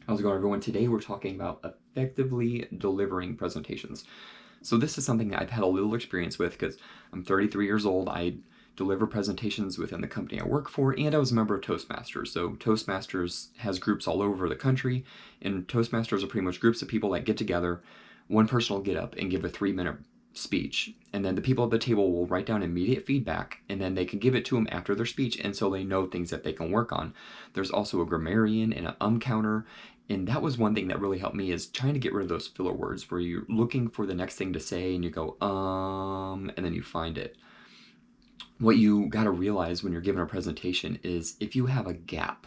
How's it going, everyone? Today we're talking about effectively delivering presentations. So this is something that I've had a little experience with because I'm 33 years old. I deliver presentations within the company I work for, and I was a member of Toastmasters. So Toastmasters has groups all over the country, and Toastmasters are pretty much groups of people that get together. One person will get up and give a 3-minute speech, and then the people at the table will write down immediate feedback, and then they can give it to them after their speech, and so they know things that they can work on. There's also a grammarian and an counter, and that was one thing that really helped me, is trying to get rid of those filler words where you're looking for the next thing to say and you go, and then you find it. What you got to realize when you're giving a presentation is if you have a gap,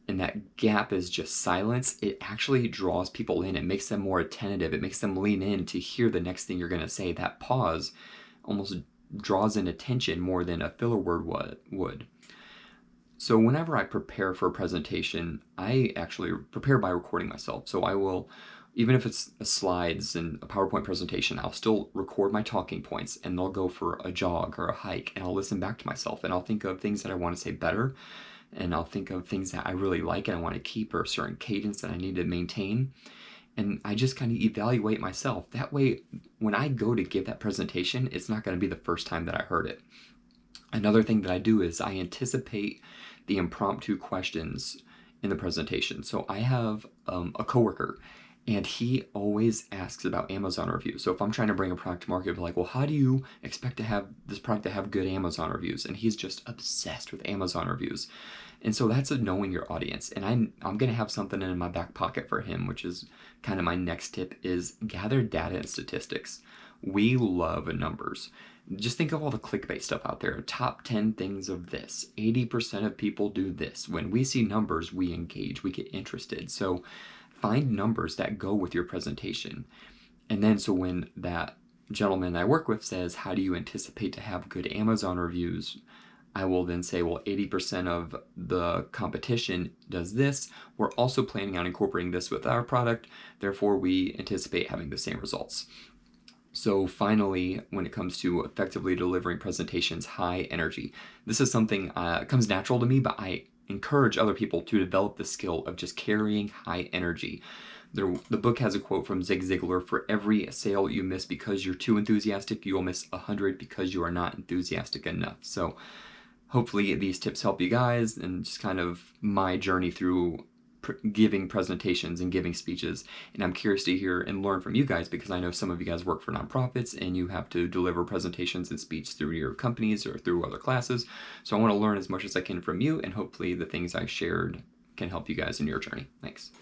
and that gap is just silence, it actually draws people in. It makes them more attentive. It makes them lean in to hear the next thing you're going to say. That pause almost draws in attention more than a filler word would. So whenever I prepare for a presentation, I actually prepare by recording myself. So I will, even if it's slides and a PowerPoint presentation, I'll still record my talking points, and they'll go for a jog or a hike, and I'll listen back to myself, and I'll think of things that I want to say better, and I'll think of things that I really like and I want to keep, or a certain cadence that I need to maintain. And I just kind of evaluate myself. That way, when I go to give that presentation, it's not going to be the first time that I heard it. Another thing that I do is I anticipate the impromptu questions in the presentation. So I have a coworker, and he always asks about Amazon reviews. So if I'm trying to bring a product to market, I'll be like, well, how do you expect to have this product to have good Amazon reviews? And he's just obsessed with Amazon reviews. And so that's a knowing your audience. And I'm going to have something in my back pocket for him, which is kind of my next tip, is gather data and statistics. We love numbers. Just think of all the clickbait stuff out there. Top 10 things of this. 80% of people do this. When we see numbers, we engage, we get interested. So find numbers that go with your presentation. And then so when that gentleman I work with says, how do you anticipate to have good Amazon reviews? I will then say, well, 80% of the competition does this. We're also planning on incorporating this with our product. Therefore, we anticipate having the same results. So finally, when it comes to effectively delivering presentations, high energy. This is something comes natural to me, but I encourage other people to develop the skill of just carrying high energy. The book has a quote from Zig Ziglar: for every sale you miss because you're too enthusiastic, you will miss 100 because you are not enthusiastic enough. So hopefully these tips help you guys, and just kind of my journey through giving presentations and giving speeches. And I'm curious to hear and learn from you guys, because I know some of you guys work for nonprofits and you have to deliver presentations and speech through your companies or through other classes. So I want to learn as much as I can from you, and hopefully the things I shared can help you guys in your journey. Thanks.